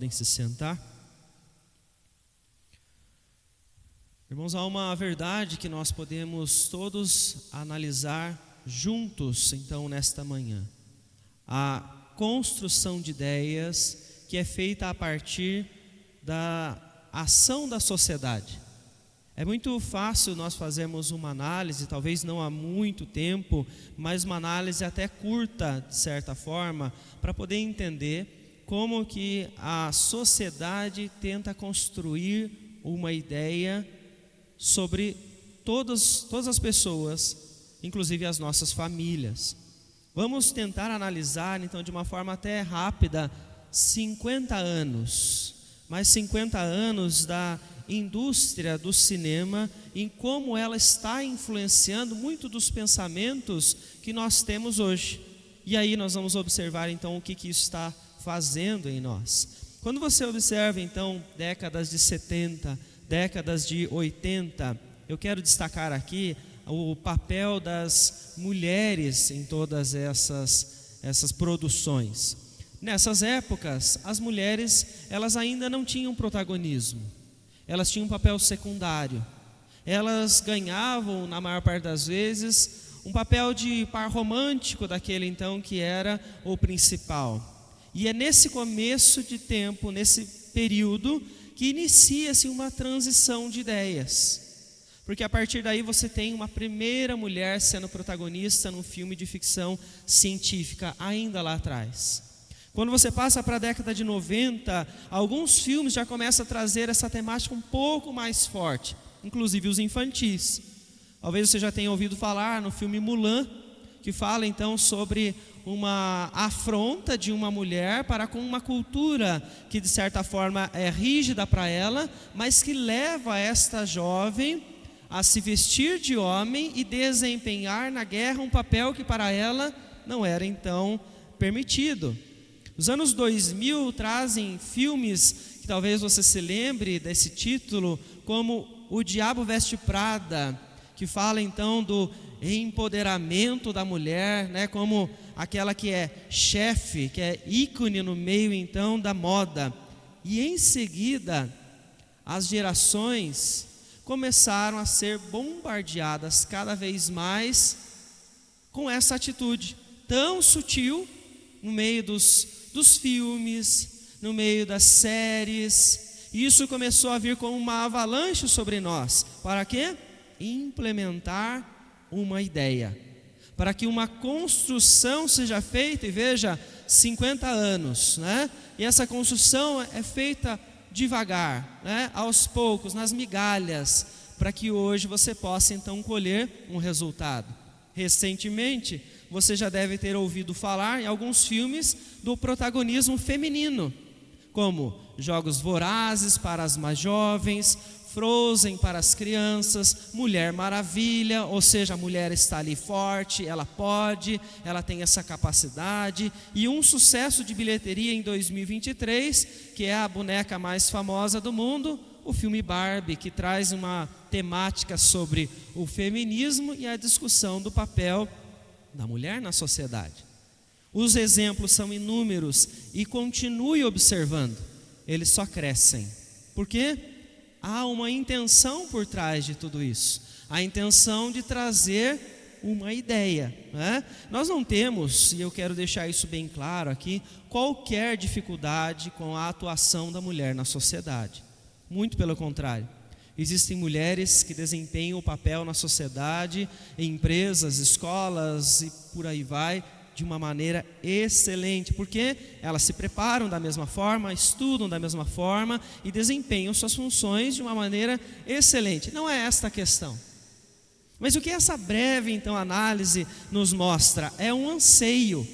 Podem se sentar. Irmãos, há uma verdade que nós podemos todos analisar juntos, então, nesta manhã. A construção de ideias que é feita a partir da ação da sociedade. É muito fácil nós fazermos uma análise, talvez não há muito tempo, mas uma análise até curta, de certa forma, para poder entender como que a sociedade tenta construir uma ideia sobre todas as pessoas, inclusive as nossas famílias. Vamos tentar analisar, então, de uma forma até rápida, 50 anos, mais 50 anos da indústria do cinema, em como ela está influenciando muito dos pensamentos que nós temos hoje. E aí nós vamos observar, então, o que isso está fazendo em nós. Quando você observa, então, décadas de 70, décadas de 80, eu quero destacar aqui o papel das mulheres em todas essas produções. Nessas épocas, as mulheres, elas ainda não tinham protagonismo, elas tinham um papel secundário, elas ganhavam, na maior parte das vezes, um papel de par romântico daquele então que era o principal. E é nesse começo de tempo, nesse período, que inicia-se uma transição de ideias. Porque a partir daí você tem uma primeira mulher sendo protagonista num filme de ficção científica, ainda lá atrás. Quando você passa para a década de 90, alguns filmes já começam a trazer essa temática um pouco mais forte, inclusive os infantis. Talvez você já tenha ouvido falar no filme Mulan, que fala então sobre uma afronta de uma mulher para com uma cultura que de certa forma é rígida para ela, mas que leva esta jovem a se vestir de homem e desempenhar na guerra um papel que para ela não era então permitido. Os anos 2000 trazem filmes que talvez você se lembre desse título, como O Diabo Veste Prada, que fala então do empoderamento da mulher, né, como aquela que é chefe, que é ícone no meio então da moda. E em seguida, as gerações começaram a ser bombardeadas cada vez mais com essa atitude tão sutil no meio dos filmes, no meio das séries. E isso começou a vir como uma avalanche sobre nós. Para quê? Implementar uma ideia, para que uma construção seja feita. E veja, 50 anos, né? E essa construção é feita devagar, né? Aos poucos, nas migalhas, para que hoje você possa então colher um resultado. Recentemente, você já deve ter ouvido falar em alguns filmes do protagonismo feminino, como Jogos Vorazes para as mais jovens, Frozen para as crianças, Mulher Maravilha, ou seja, a mulher está ali forte, ela pode, ela tem essa capacidade. E um sucesso de bilheteria em 2023, que é a boneca mais famosa do mundo, o filme Barbie, que traz uma temática sobre o feminismo e a discussão do papel da mulher na sociedade. Os exemplos são inúmeros e continue observando, eles só crescem. Por quê? Há uma intenção por trás de tudo isso, a intenção de trazer uma ideia, né? Nós não temos, e eu quero deixar isso bem claro aqui, qualquer dificuldade com a atuação da mulher na sociedade. Muito pelo contrário, existem mulheres que desempenham o papel na sociedade, em empresas, escolas e por aí vai, de uma maneira excelente, porque elas se preparam da mesma forma, estudam da mesma forma e desempenham suas funções de uma maneira excelente. Não é esta a questão. Mas o que essa breve, então, análise nos mostra é um anseio.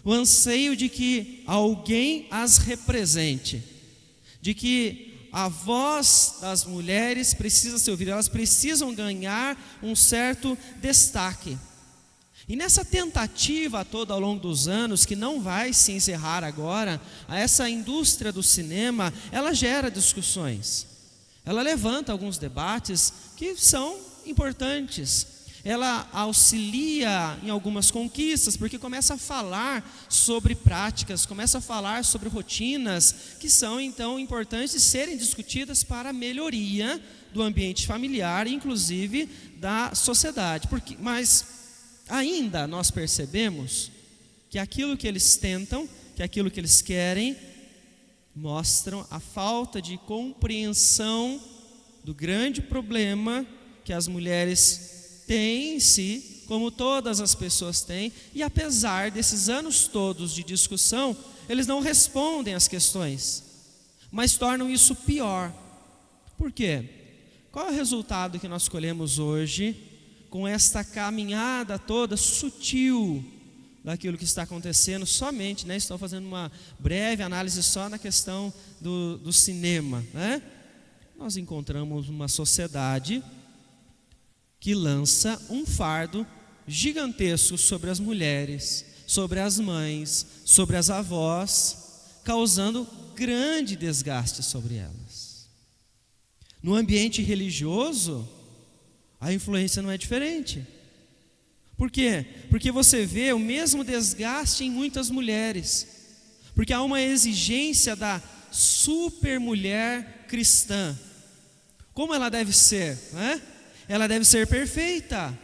O anseio de que alguém as represente, de que a voz das mulheres precisa ser ouvida, elas precisam ganhar um certo destaque. E nessa tentativa toda ao longo dos anos, que não vai se encerrar agora, essa indústria do cinema, ela gera discussões. Ela levanta alguns debates que são importantes. ela auxilia em algumas conquistas, porque começa a falar sobre práticas, começa a falar sobre rotinas que são então importantes de serem discutidas para a melhoria do ambiente familiar, inclusive da sociedade. Mas ainda nós percebemos que aquilo que eles tentam, que aquilo que eles querem, mostram a falta de compreensão do grande problema que as mulheres têm em si, como todas as pessoas têm, e apesar desses anos todos de discussão, eles não respondem às questões, mas tornam isso pior. Por quê? Qual é o resultado que nós colhemos hoje com esta caminhada toda sutil daquilo que está acontecendo somente, estou fazendo uma breve análise só na questão do cinema, Nós encontramos uma sociedade que lança um fardo gigantesco sobre as mulheres, sobre as mães, sobre as avós, causando grande desgaste sobre elas. No ambiente religioso, a influência não é diferente. Por quê? Porque você vê o mesmo desgaste em muitas mulheres, porque há uma exigência da supermulher cristã. Como ela deve ser? Ela deve ser perfeita,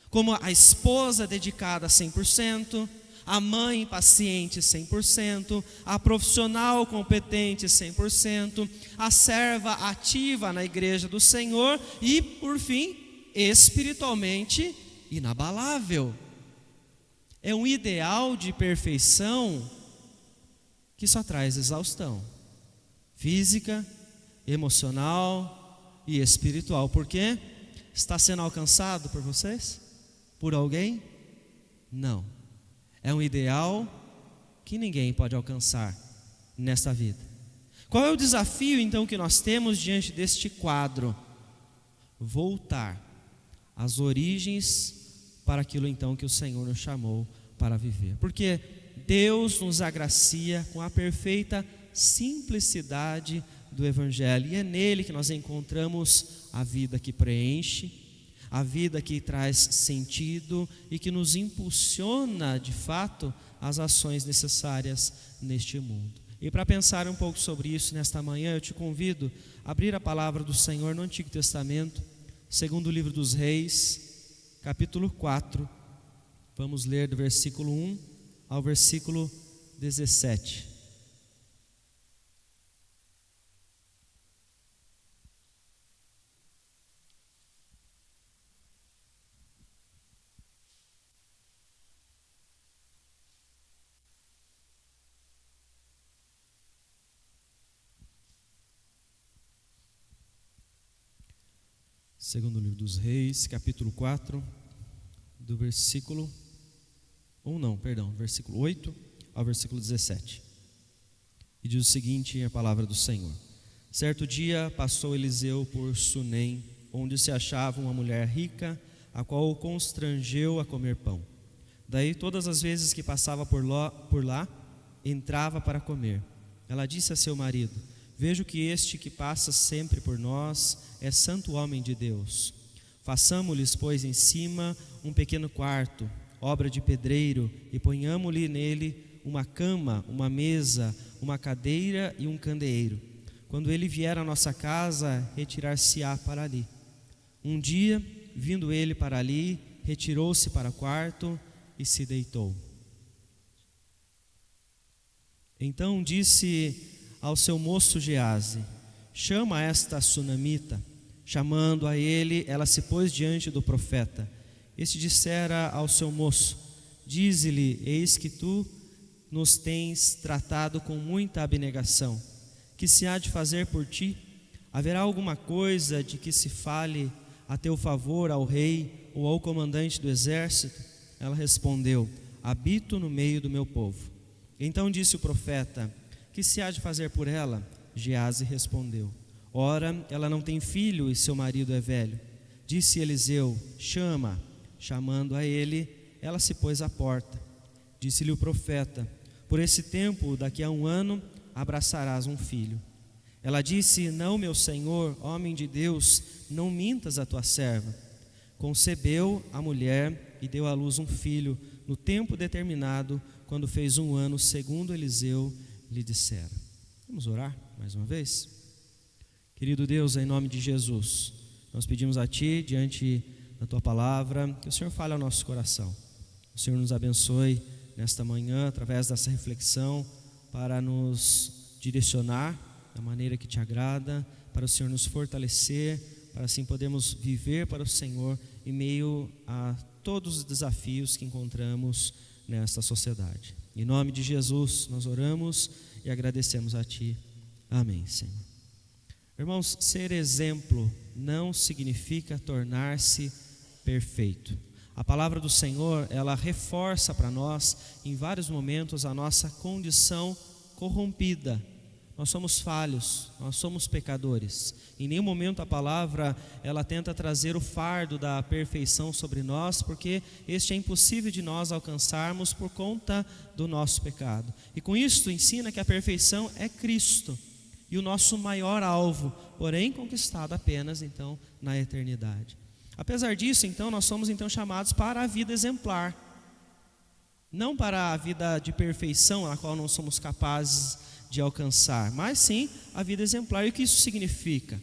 como a esposa dedicada 100%, a mãe paciente 100%, a profissional competente 100%, a serva ativa na igreja do Senhor e, por fim, espiritualmente inabalável. É um ideal de perfeição que só traz exaustão física, emocional e espiritual. Por quê? Está sendo alcançado por vocês? Por alguém? Não. É um ideal que ninguém pode alcançar nesta vida. Qual é o desafio então que nós temos diante deste quadro? Voltar às origens para aquilo então que o Senhor nos chamou para viver. Porque Deus nos agracia com a perfeita simplicidade do Evangelho, e é nele que nós encontramos a vida que preenche, a vida que traz sentido e que nos impulsiona de fato as ações necessárias neste mundo. E para pensar um pouco sobre isso nesta manhã, eu te convido a abrir a palavra do Senhor no Antigo Testamento, segundo o livro dos Reis, capítulo 4, vamos ler do versículo 1 ao versículo 17. Segundo o livro dos Reis, capítulo 4, do versículo versículo 8 ao versículo 17. E diz o seguinte a palavra do Senhor: Certo dia passou Eliseu por Sunem, onde se achava uma mulher rica, a qual o constrangeu a comer pão. Daí todas as vezes que passava por lá, entrava para comer. Ela disse a seu marido: Vejo que este que passa sempre por nós é santo homem de Deus. Façamo-lhes, pois, em cima um pequeno quarto, obra de pedreiro, e ponhamo-lhe nele uma cama, uma mesa, uma cadeira e um candeeiro. Quando ele vier à nossa casa, retirar-se-á para ali. Um dia, vindo ele para ali, retirou-se para o quarto e se deitou. Então disse ao seu moço Geazi: Chama esta sunamita. Chamando a ele, ela se pôs diante do profeta. Este dissera ao seu moço: Dize-lhe, eis que tu nos tens tratado com muita abnegação. Que se há de fazer por ti? Haverá alguma coisa de que se fale a teu favor ao rei ou ao comandante do exército? Ela respondeu: Habito no meio do meu povo. Então disse o profeta: Que se há de fazer por ela? Geazi respondeu: Ora, ela não tem filho e seu marido é velho. Disse Eliseu: Chama. Chamando a ele, ela se pôs à porta. Disse-lhe o profeta: Por esse tempo, daqui a 1 ano, abraçarás um filho. Ela disse: Não, meu senhor, homem de Deus, não mintas a tua serva. concebeu a mulher e deu à luz um filho no tempo determinado, quando fez 1 ano, segundo Eliseu lhe dissera. Vamos orar mais uma vez? Querido Deus, em nome de Jesus, nós pedimos a Ti, diante da Tua palavra, que o Senhor fale ao nosso coração. O Senhor nos abençoe nesta manhã, através dessa reflexão, para nos direcionar da maneira que Te agrada, para o Senhor nos fortalecer, para assim podermos viver para o Senhor em meio a todos os desafios que encontramos nesta sociedade. Em nome de Jesus, nós oramos e agradecemos a Ti. Amém, Senhor. Irmãos, ser exemplo não significa tornar-se perfeito. A palavra do Senhor, ela reforça para nós, em vários momentos, a nossa condição corrompida. Nós somos falhos, nós somos pecadores. Em nenhum momento a palavra, ela tenta trazer o fardo da perfeição sobre nós, porque este é impossível de nós alcançarmos por conta do nosso pecado. E com isto ensina que a perfeição é Cristo, e o nosso maior alvo, porém conquistado apenas então na eternidade. Apesar disso, então, nós somos então chamados para a vida exemplar, não para a vida de perfeição, a qual não somos capazes de alcançar, mas sim a vida exemplar. E o que isso significa?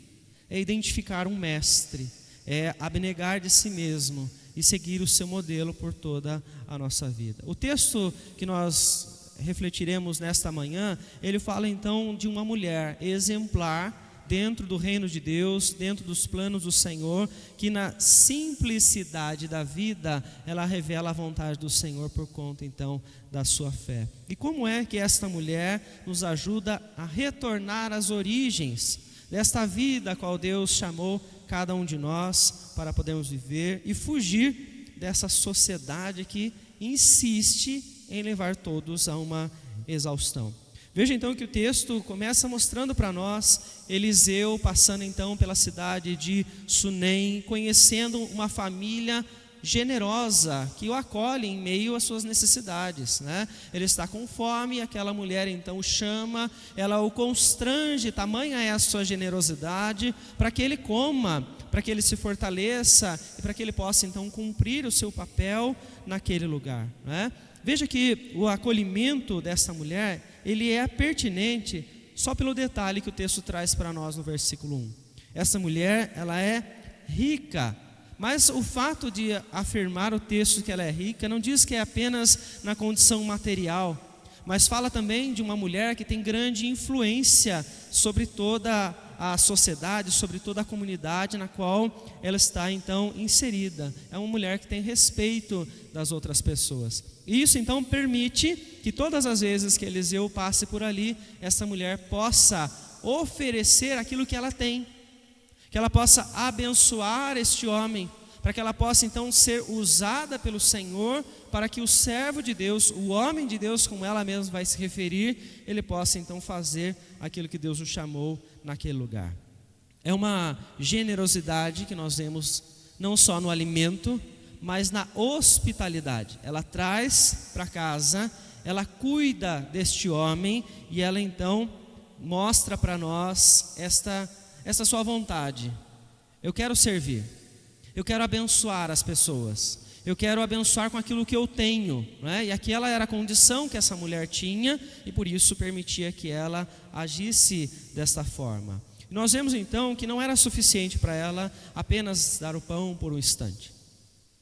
É identificar um mestre, é abnegar de si mesmo e seguir o seu modelo por toda a nossa vida. O texto que nós refletiremos nesta manhã, ele fala então de uma mulher exemplar dentro do reino de Deus, dentro dos planos do Senhor, que na simplicidade da vida, ela revela a vontade do Senhor por conta então da sua fé. E como é que esta mulher nos ajuda a retornar às origens desta vida a qual Deus chamou cada um de nós para podermos viver e fugir dessa sociedade que insiste em levar todos a uma exaustão. Veja então que o texto começa mostrando para nós Eliseu passando então pela cidade de Sunem, conhecendo uma família generosa que o acolhe em meio às suas necessidades, né? Ele está com fome, aquela mulher então o chama, ela o constrange, tamanha é a sua generosidade, para que ele coma, para que ele se fortaleça e para que ele possa então cumprir o seu papel naquele lugar, né? Veja que o acolhimento dessa mulher, ele é pertinente só pelo detalhe que o texto traz para nós no versículo 1. Essa mulher, ela é rica, mas o fato de afirmar o texto que ela é rica não diz que é apenas na condição material, mas fala também de uma mulher que tem grande influência sobre toda a sociedade, sobre toda a comunidade na qual ela está então inserida. É uma mulher que tem respeito das outras pessoas. E isso então permite que todas as vezes que Eliseu passe por ali, essa mulher possa oferecer aquilo que ela tem, que ela possa abençoar este homem, para que ela possa então ser usada pelo Senhor, para que o servo de Deus, o homem de Deus, como ela mesma vai se referir, ele possa então fazer aquilo que Deus o chamou naquele lugar. É uma generosidade que nós vemos não só no alimento, mas na hospitalidade. Ela traz para casa, ela cuida deste homem e ela então mostra para nós esta sua vontade. Eu quero servir, eu quero abençoar as pessoas, eu quero abençoar com aquilo que eu tenho, né? E aquela era a condição que essa mulher tinha e por isso permitia que ela agisse desta forma. E nós vemos então que não era suficiente para ela apenas dar o pão por um instante.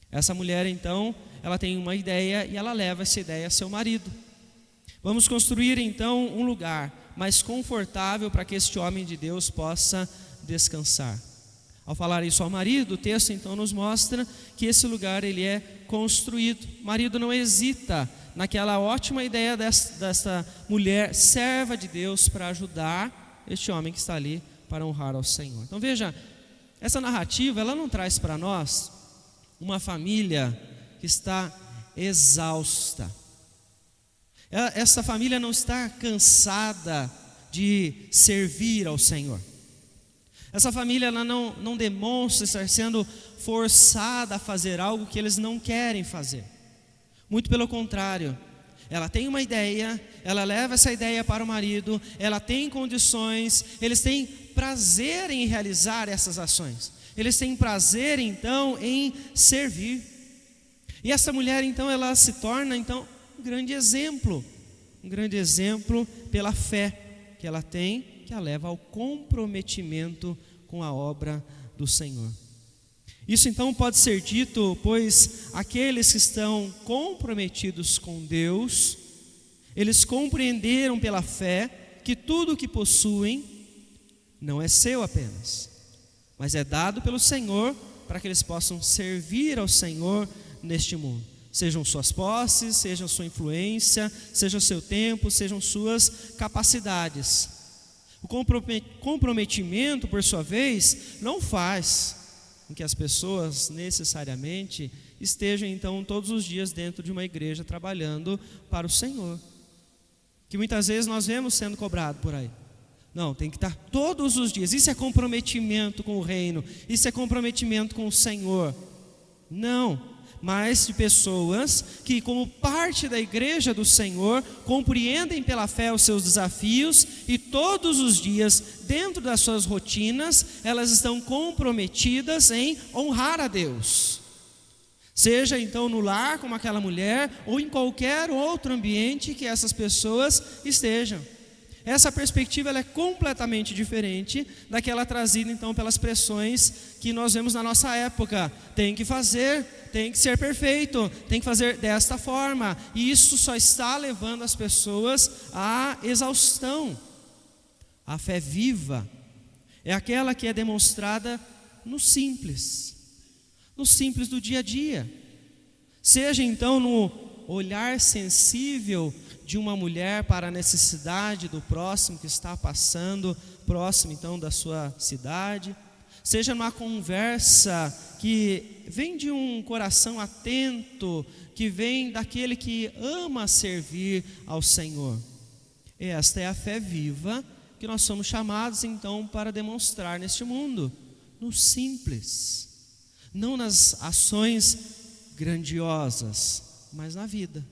Essa mulher então, ela tem uma ideia e ela leva essa ideia a seu marido. Vamos construir então um lugar mais confortável para que este homem de Deus possa descansar. Ao falar isso ao marido, o texto então nos mostra que esse lugar ele é construído. O marido não hesita naquela ótima ideia desta mulher serva de Deus para ajudar este homem que está ali para honrar ao Senhor. Então veja, essa narrativa ela não traz para nós uma família que está exausta. Essa família não está cansada de servir ao Senhor. Essa família ela não demonstra estar sendo forçada a fazer algo que eles não querem fazer. Muito pelo contrário, ela tem uma ideia, ela leva essa ideia para o marido, ela tem condições, eles têm prazer em realizar essas ações. eles têm prazer então em servir. E essa mulher então ela se torna então um grande exemplo pela fé que ela tem, que a leva ao comprometimento com a obra do Senhor. Isso então pode ser dito, pois aqueles que estão comprometidos com Deus, eles compreenderam pela fé que tudo o que possuem não é seu apenas, mas é dado pelo Senhor para que eles possam servir ao Senhor neste mundo. Sejam suas posses, sejam sua influência, seja o seu tempo, sejam suas capacidades. O comprometimento, por sua vez, não faz com que as pessoas necessariamente estejam então todos os dias dentro de uma igreja trabalhando para o Senhor, que muitas vezes nós vemos sendo cobrado por aí. Não, tem que estar todos os dias. Isso é comprometimento com o reino, isso é comprometimento com o Senhor. Não, mas de pessoas que, como parte da igreja do Senhor, compreendem pela fé os seus desafios e todos os dias, dentro das suas rotinas, elas estão comprometidas em honrar a Deus. Seja então no lar, como aquela mulher, ou em qualquer outro ambiente que essas pessoas estejam. Essa perspectiva ela é completamente diferente daquela trazida então pelas pressões que nós vemos na nossa época. Tem que fazer, tem que ser perfeito, tem que fazer desta forma. E isso só está levando as pessoas à exaustão. A fé viva é aquela que é demonstrada no simples do dia a dia. Seja então no olhar sensível de uma mulher para a necessidade do próximo que está passando, próximo então da sua cidade, seja numa conversa que vem de um coração atento, que vem daquele que ama servir ao Senhor. Esta é a fé viva que nós somos chamados então para demonstrar neste mundo, no simples, não nas ações grandiosas, mas na vida,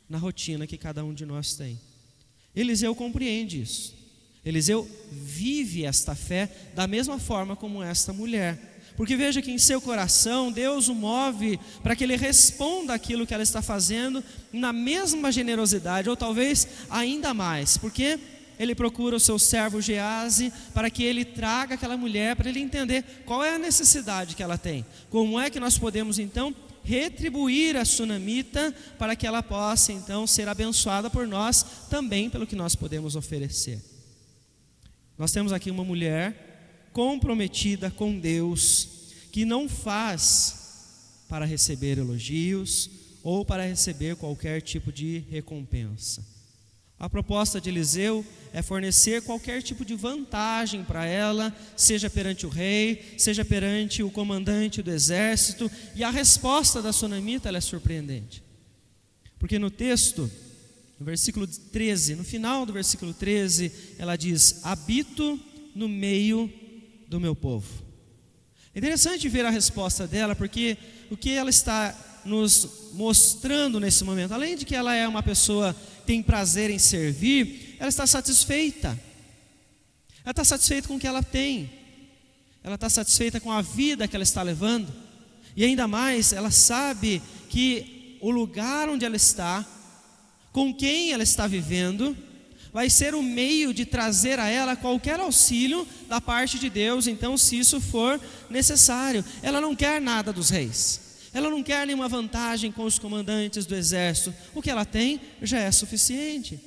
na rotina que cada um de nós tem. Eliseu compreende isso. Eliseu vive esta fé da mesma forma como esta mulher, porque veja que em seu coração Deus o move para que ele responda aquilo que ela está fazendo na mesma generosidade, ou talvez ainda mais, porque ele procura o seu servo Geazi para que ele traga aquela mulher, para ele entender qual é a necessidade que ela tem, como é que nós podemos então retribuir a sunamita para que ela possa então ser abençoada por nós também pelo que nós podemos oferecer. Nós temos aqui uma mulher comprometida com Deus, que não faz para receber elogios ou para receber qualquer tipo de recompensa. A proposta de Eliseu é fornecer qualquer tipo de vantagem para ela, seja perante o rei, seja perante o comandante do exército, e a resposta da sunamita ela é surpreendente. Porque no texto, no versículo 13, no final do versículo 13, ela diz: habito no meio do meu povo. É interessante ver a resposta dela, porque o que ela está nos mostrando nesse momento, além de que ela é uma pessoa que tem prazer em servir, ela está satisfeita. Ela está satisfeita com o que ela tem. Ela está satisfeita com a vida que ela está levando. E ainda mais, ela sabe que o lugar onde ela está, com quem ela está vivendo, vai ser o meio de trazer a ela qualquer auxílio da parte de Deus, então se isso for necessário. Ela não quer nada dos reis. Ela não quer nenhuma vantagem com os comandantes do exército. O que ela tem já é suficiente.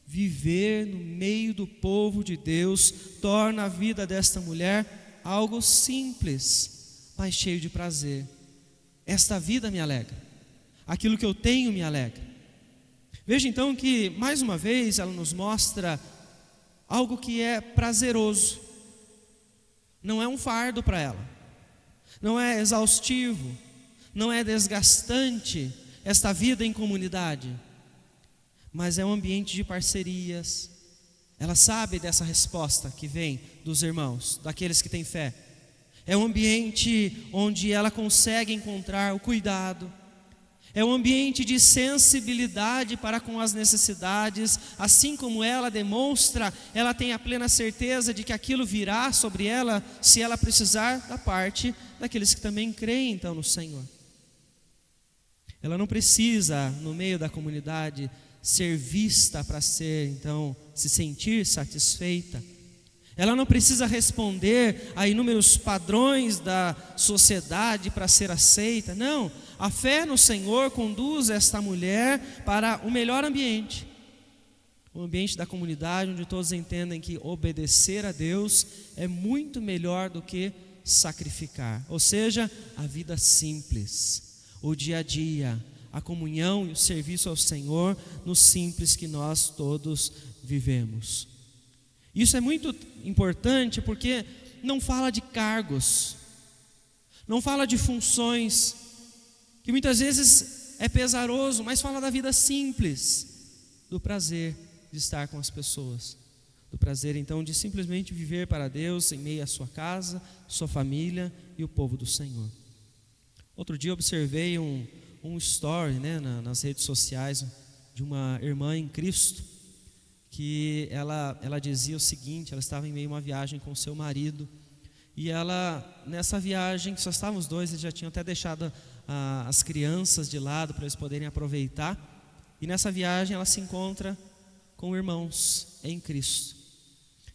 Viver no meio do povo de Deus torna a vida desta mulher algo simples, mas cheio de prazer. Esta vida me alegra. Aquilo que eu tenho me alegra. Veja então que, mais uma vez, ela nos mostra algo que é prazeroso. Não é um fardo para ela. Não é exaustivo. Não é desgastante esta vida em comunidade, mas é um ambiente de parcerias. Ela sabe dessa resposta que vem dos irmãos, daqueles que têm fé. É um ambiente onde ela consegue encontrar o cuidado. É um ambiente de sensibilidade para com as necessidades, assim como ela demonstra, ela tem a plena certeza de que aquilo virá sobre ela, se ela precisar, da parte daqueles que também creem então no Senhor. Ela não precisa, no meio da comunidade, ser vista para ser, então, se sentir satisfeita. Ela não precisa responder a inúmeros padrões da sociedade para ser aceita. Não, a fé no Senhor conduz esta mulher para o melhor ambiente. O ambiente da comunidade, onde todos entendem que obedecer a Deus é muito melhor do que sacrificar. Ou seja, a vida simples, o dia a dia, a comunhão e o serviço ao Senhor no simples que nós todos vivemos. Isso é muito importante porque não fala de cargos, não fala de funções, que muitas vezes é pesaroso, mas fala da vida simples, do prazer de estar com as pessoas, do prazer então de simplesmente viver para Deus em meio à sua casa, sua família e o povo do Senhor. Outro dia eu observei um story, nas redes sociais de uma irmã em Cristo, que ela dizia o seguinte: ela estava em meio a uma viagem com seu marido, e ela, nessa viagem, que só estavam os dois, eles já tinham até deixado as crianças de lado para eles poderem aproveitar, e nessa viagem ela se encontra com irmãos em Cristo.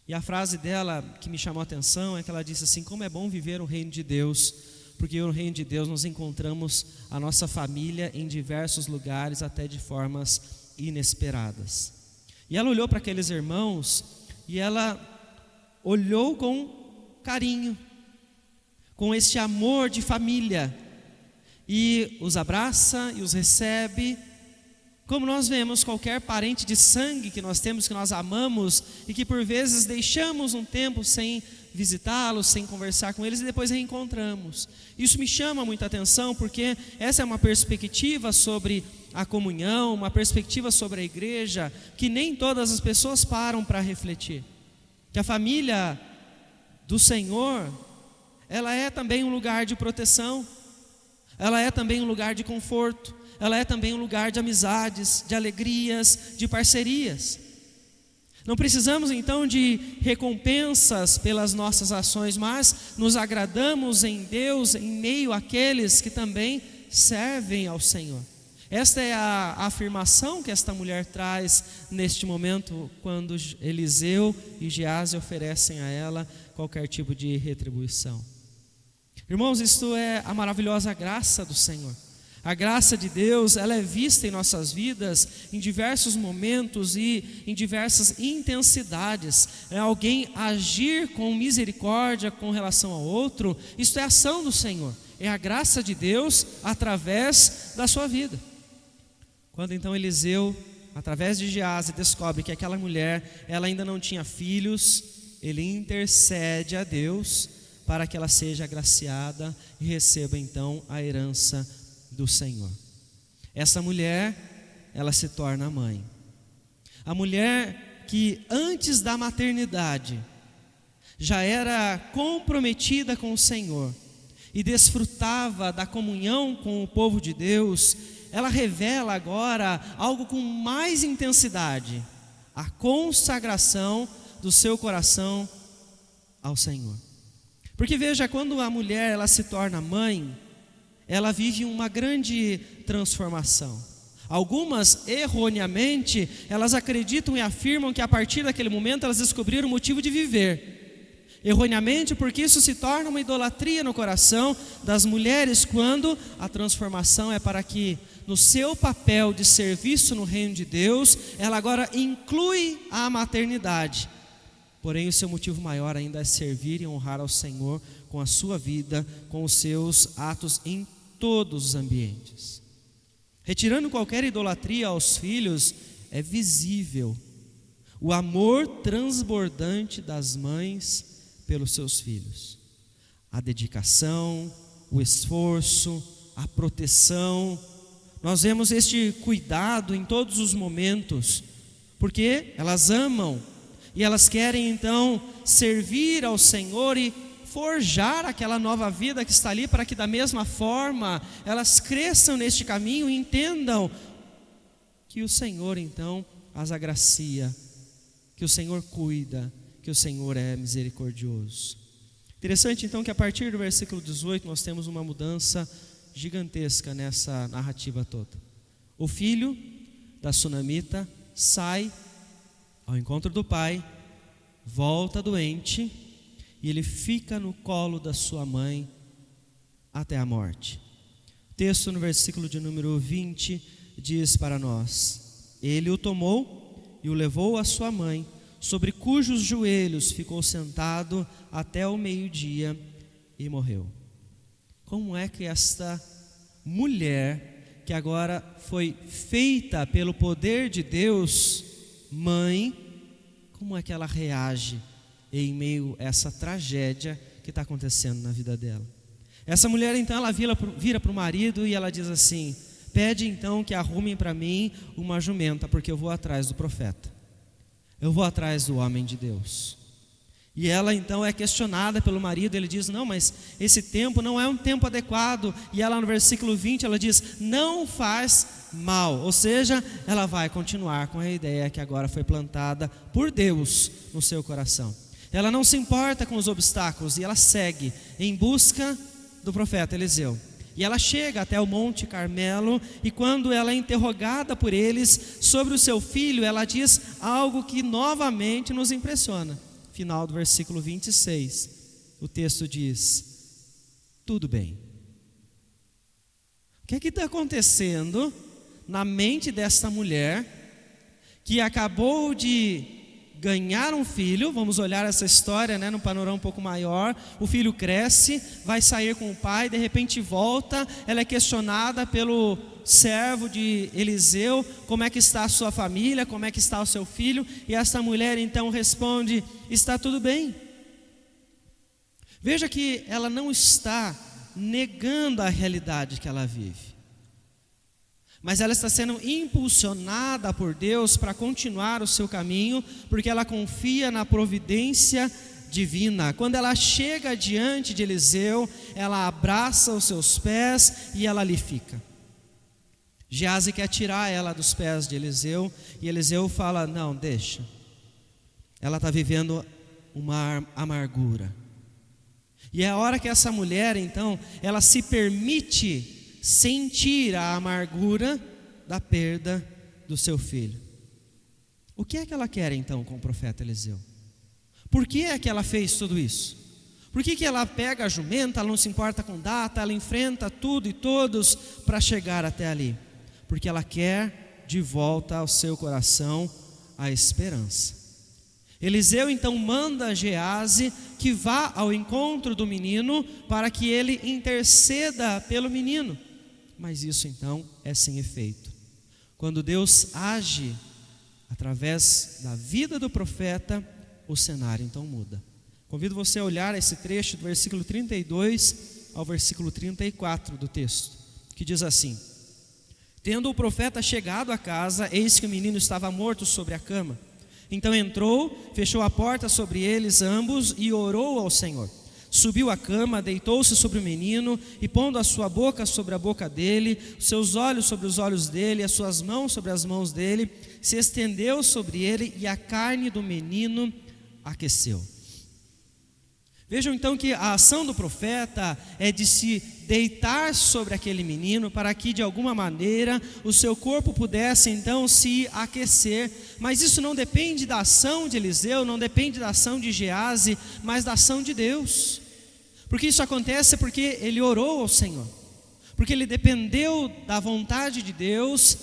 E a frase dela que me chamou a atenção é que ela disse assim: como é bom viver o reino de Deus, porque no reino de Deus nós encontramos a nossa família em diversos lugares, até de formas inesperadas. E ela olhou para aqueles irmãos e ela olhou com carinho, com este amor de família, e os abraça e os recebe, como nós vemos qualquer parente de sangue que nós temos, que nós amamos e que por vezes deixamos um tempo sem visitá-los, sem conversar com eles e depois reencontramos. Isso me chama muita atenção, porque essa é uma perspectiva sobre a comunhão, uma perspectiva sobre a igreja, que nem todas as pessoas param para refletir. Que a família do Senhor, ela é também um lugar de proteção, ela é também um lugar de conforto, ela é também um lugar de amizades, de alegrias, de parcerias. Não precisamos então de recompensas pelas nossas ações, mas nos agradamos em Deus em meio àqueles que também servem ao Senhor. Esta é a afirmação que esta mulher traz neste momento, quando Eliseu e Gease oferecem a ela qualquer tipo de retribuição. Irmãos, isto é a maravilhosa graça do Senhor. A graça de Deus, ela é vista em nossas vidas em diversos momentos e em diversas intensidades. É alguém agir com misericórdia com relação ao outro. Isto é a ação do Senhor, é a graça de Deus através da sua vida. Quando então Eliseu, através de Gease, descobre que aquela mulher, ela ainda não tinha filhos, ele intercede a Deus para que ela seja agraciada e receba então a herança do Senhor. Essa mulher, ela se torna mãe. A mulher que antes da maternidade já era comprometida com o Senhor e desfrutava da comunhão com o povo de Deus, ela revela agora algo com mais intensidade: a consagração do seu coração ao Senhor. Porque veja, quando a mulher ela se torna mãe, ela vive uma grande transformação. Algumas, erroneamente, elas acreditam e afirmam que a partir daquele momento elas descobriram o motivo de viver. Erroneamente, porque isso se torna uma idolatria no coração das mulheres, quando a transformação é para que, no seu papel de serviço no reino de Deus, ela agora inclui a maternidade. Porém, o seu motivo maior ainda é servir e honrar ao Senhor com a sua vida, com os seus atos em todos os ambientes. Retirando qualquer idolatria aos filhos, é visível o amor transbordante das mães pelos seus filhos. A dedicação, o esforço, a proteção. Nós vemos este cuidado em todos os momentos, porque elas amam e elas querem então servir ao Senhor e forjar aquela nova vida que está ali, para que da mesma forma elas cresçam neste caminho e entendam que o Senhor então as agracia, que o Senhor cuida, que o Senhor é misericordioso. Interessante então que a partir do versículo 18 nós temos uma mudança gigantesca nessa narrativa toda. O filho da sunamita sai ao encontro do pai, volta doente e ele fica no colo da sua mãe até a morte. O texto no versículo de número 20 diz para nós: ele o tomou e o levou à sua mãe, sobre cujos joelhos ficou sentado até o meio-dia e morreu. Como é que esta mulher, que agora foi feita pelo poder de Deus, mãe, como é que ela reage em meio a essa tragédia que está acontecendo na vida dela? Essa mulher então, ela vira para o marido e ela diz assim: pede então que arrumem para mim uma jumenta, porque eu vou atrás do profeta, eu vou atrás do homem de Deus. E ela então é questionada pelo marido, ele diz: não, mas esse tempo não é um tempo adequado. E ela no versículo 20, ela diz: não faz mal. Ou seja, ela vai continuar com a ideia que agora foi plantada por Deus no seu coração. Ela não se importa com os obstáculos e ela segue em busca do profeta Eliseu. E ela chega até o Monte Carmelo, e quando ela é interrogada por eles sobre o seu filho, ela diz algo que novamente nos impressiona. Final do versículo 26, o texto diz: tudo bem. O que é que está acontecendo na mente desta mulher que acabou de ganhar um filho? Vamos olhar essa história, num panorama um pouco maior. O filho cresce, vai sair com o pai, de repente volta, ela é questionada pelo servo de Eliseu: como é que está a sua família, como é que está o seu filho? E essa mulher então responde: está tudo bem. Veja que ela não está negando a realidade que ela vive, mas ela está sendo impulsionada por Deus para continuar o seu caminho, porque ela confia na providência divina. Quando ela chega diante de Eliseu, ela abraça os seus pés e ela ali fica. Geazi quer tirar ela dos pés de Eliseu, e Eliseu fala: não, deixa, ela está vivendo uma amargura. E é a hora que essa mulher então, ela se permite sentir a amargura da perda do seu filho. O que é que ela quer então com o profeta Eliseu? Por que é que ela fez tudo isso? Por que ela pega a jumenta, ela não se importa com data, ela enfrenta tudo e todos para chegar até ali? Porque ela quer de volta ao seu coração a esperança. Eliseu então manda Geazi que vá ao encontro do menino para que ele interceda pelo menino. Mas isso então é sem efeito. Quando Deus age através da vida do profeta, o cenário então muda. Convido você a olhar esse trecho do versículo 32 ao versículo 34 do texto, que diz assim: tendo o profeta chegado à casa, eis que o menino estava morto sobre a cama. Então entrou, fechou a porta sobre eles ambos e orou ao Senhor. Subiu à cama, deitou-se sobre o menino e, pondo a sua boca sobre a boca dele, os seus olhos sobre os olhos dele, as suas mãos sobre as mãos dele, se estendeu sobre ele e a carne do menino aqueceu. Vejam então que a ação do profeta é de se deitar sobre aquele menino para que de alguma maneira o seu corpo pudesse então se aquecer. Mas isso não depende da ação de Eliseu, não depende da ação de Geazi, mas da ação de Deus. Porque isso acontece porque ele orou ao Senhor, porque ele dependeu da vontade de Deus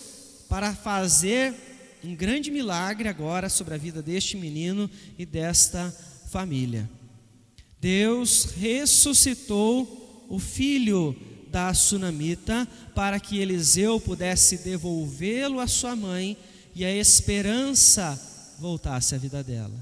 para fazer um grande milagre agora sobre a vida deste menino e desta família. Deus ressuscitou o filho da sunamita para que Eliseu pudesse devolvê-lo à sua mãe e a esperança voltasse à vida dela.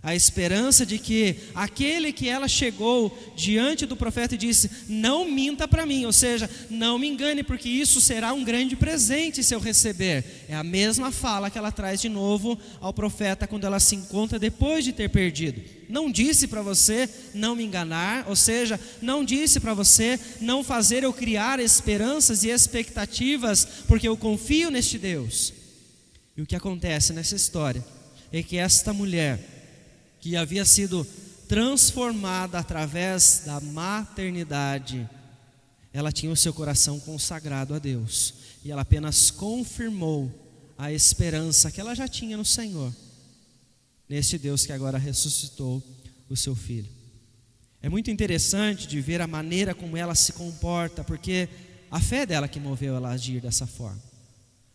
A esperança de que aquele que ela chegou diante do profeta e disse: não minta para mim, ou seja, não me engane, porque isso será um grande presente se eu receber. É a mesma fala que ela traz de novo ao profeta quando ela se encontra depois de ter perdido. Não disse para você não me enganar, ou seja, não disse para você não fazer eu criar esperanças e expectativas, porque eu confio neste Deus. E o que acontece nessa história é que esta mulher, que havia sido transformada através da maternidade, ela tinha o seu coração consagrado a Deus, e ela apenas confirmou a esperança que ela já tinha no Senhor, neste Deus que agora ressuscitou o seu filho. É muito interessante de ver a maneira como ela se comporta, porque a fé dela que moveu ela a agir dessa forma,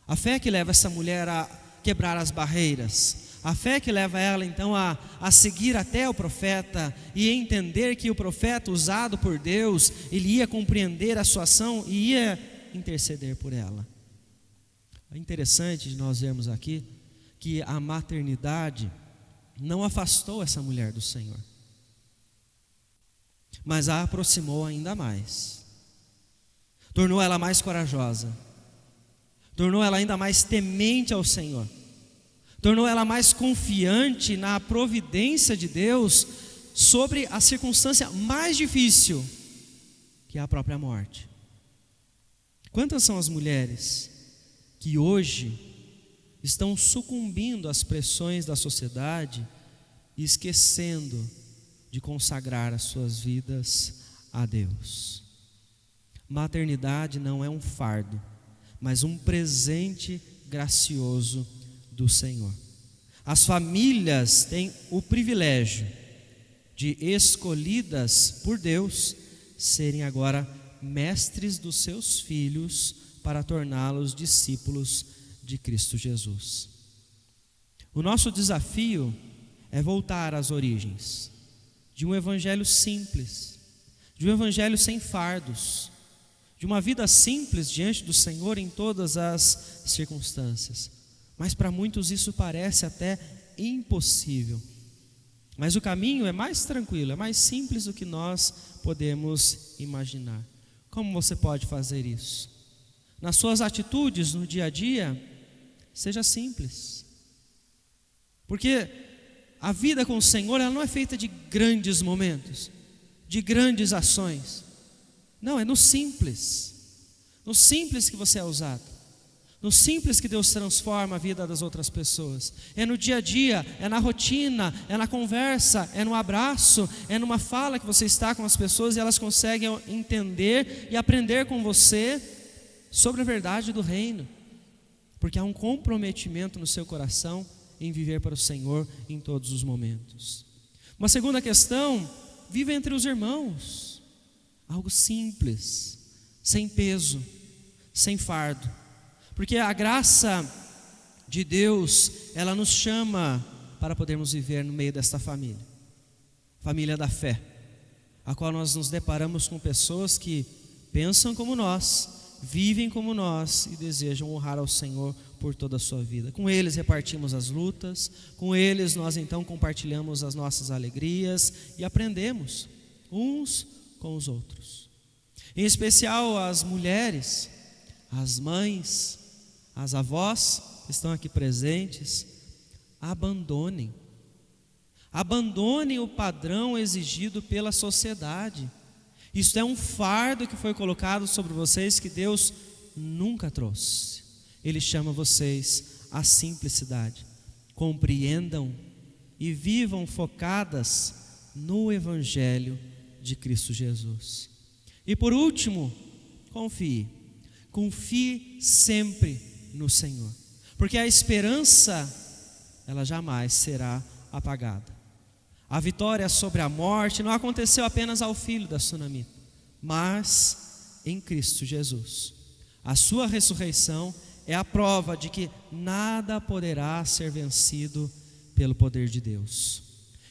a fé que leva essa mulher a quebrar as barreiras, a fé que leva ela então a seguir até o profeta e entender que o profeta usado por Deus, ele ia compreender a sua ação e ia interceder por ela. É interessante de nós vermos aqui que a maternidade não afastou essa mulher do Senhor, mas a aproximou ainda mais, tornou ela mais corajosa, tornou ela ainda mais temente ao Senhor, tornou ela mais confiante na providência de Deus sobre a circunstância mais difícil, que é a própria morte. Quantas são as mulheres que hoje estão sucumbindo às pressões da sociedade e esquecendo de consagrar as suas vidas a Deus? Maternidade não é um fardo, mas um presente gracioso do Senhor. As famílias têm o privilégio de, escolhidas por Deus, serem agora mestres dos seus filhos para torná-los discípulos de Cristo Jesus. O nosso desafio é voltar às origens de um evangelho simples, de um evangelho sem fardos, de uma vida simples diante do Senhor em todas as circunstâncias. Mas para muitos isso parece até impossível. Mas o caminho é mais tranquilo, é mais simples do que nós podemos imaginar. Como você pode fazer isso? Nas suas atitudes no dia a dia, seja simples. Porque a vida com o Senhor, ela não é feita de grandes momentos, de grandes ações. Não, é no simples que você é usado. No simples que Deus transforma a vida das outras pessoas. É no dia a dia, é na rotina, é na conversa, é no abraço, é numa fala que você está com as pessoas e elas conseguem entender e aprender com você sobre a verdade do reino. Porque há um comprometimento no seu coração em viver para o Senhor em todos os momentos. Uma segunda questão: viva entre os irmãos. Algo simples, sem peso, sem fardo. Porque a graça de Deus, ela nos chama para podermos viver no meio desta família, família da fé, a qual nós nos deparamos com pessoas que pensam como nós, vivem como nós e desejam honrar ao Senhor por toda a sua vida. Com eles repartimos as lutas, com eles nós então compartilhamos as nossas alegrias e aprendemos uns com os outros. Em especial as mulheres, as mães, as avós que estão aqui presentes, abandonem o padrão exigido pela sociedade. Isso é um fardo que foi colocado sobre vocês que Deus nunca trouxe. Ele chama vocês à simplicidade. Compreendam e vivam focadas no Evangelho de Cristo Jesus. E por último, confie sempre no Senhor, porque a esperança, ela jamais será apagada. A vitória sobre a morte não aconteceu apenas ao filho da sunamita, mas em Cristo Jesus. A sua ressurreição é a prova de que nada poderá ser vencido pelo poder de Deus.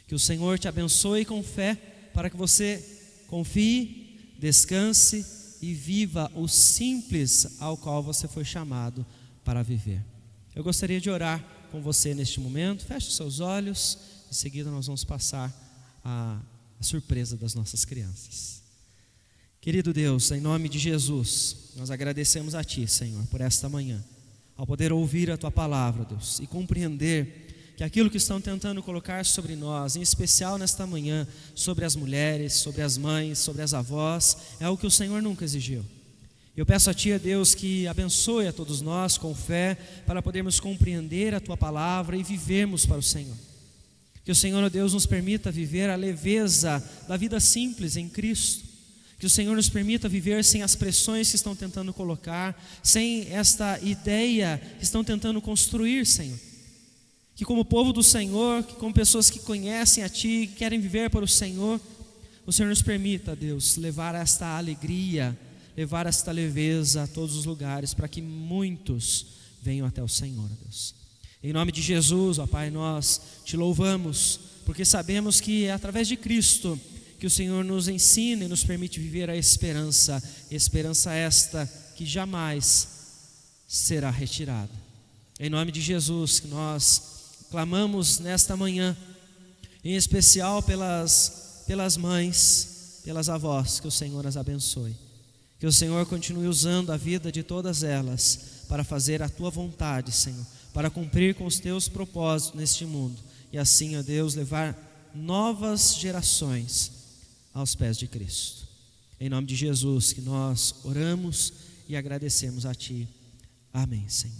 Que o Senhor te abençoe com fé, para que você confie, descanse e viva o simples ao qual você foi chamado para viver. Eu gostaria de orar com você neste momento. Feche os seus olhos Em seguida nós vamos passar a surpresa das nossas crianças. Querido Deus, em nome de Jesus, nós agradecemos a Ti, Senhor, por esta manhã, ao poder ouvir a Tua palavra, Deus, e compreender que aquilo que estão tentando colocar sobre nós, em especial nesta manhã, sobre as mulheres, sobre as mães, sobre as avós, é algo que o Senhor nunca exigiu. Eu peço a Ti, Deus, que abençoe a todos nós com fé, para podermos compreender a Tua palavra e vivermos para o Senhor. Que o Senhor, Deus, nos permita viver a leveza da vida simples em Cristo. Que o Senhor nos permita viver sem as pressões que estão tentando colocar, sem esta ideia que estão tentando construir, Senhor. Que como povo do Senhor, que como pessoas que conhecem a Ti, que querem viver para o Senhor nos permita, Deus, levar esta alegria, levar esta leveza a todos os lugares, para que muitos venham até o Senhor, Deus. Em nome de Jesus, ó Pai, nós Te louvamos, porque sabemos que é através de Cristo que o Senhor nos ensina e nos permite viver a esperança esta que jamais será retirada. Em nome de Jesus, que nós clamamos nesta manhã, em especial pelas mães, pelas avós, que o Senhor as abençoe. Que o Senhor continue usando a vida de todas elas para fazer a Tua vontade, Senhor, para cumprir com os Teus propósitos neste mundo e assim, ó Deus, levar novas gerações aos pés de Cristo. Em nome de Jesus que nós oramos e agradecemos a Ti. Amém, Senhor.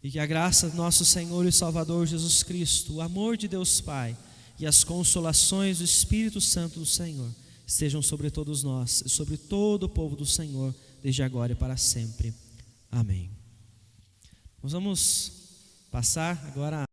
E que a graça do nosso Senhor e Salvador Jesus Cristo, o amor de Deus Pai e as consolações do Espírito Santo do Senhor estejam sobre todos nós e sobre todo o povo do Senhor, desde agora e para sempre. Amém. Nós vamos passar agora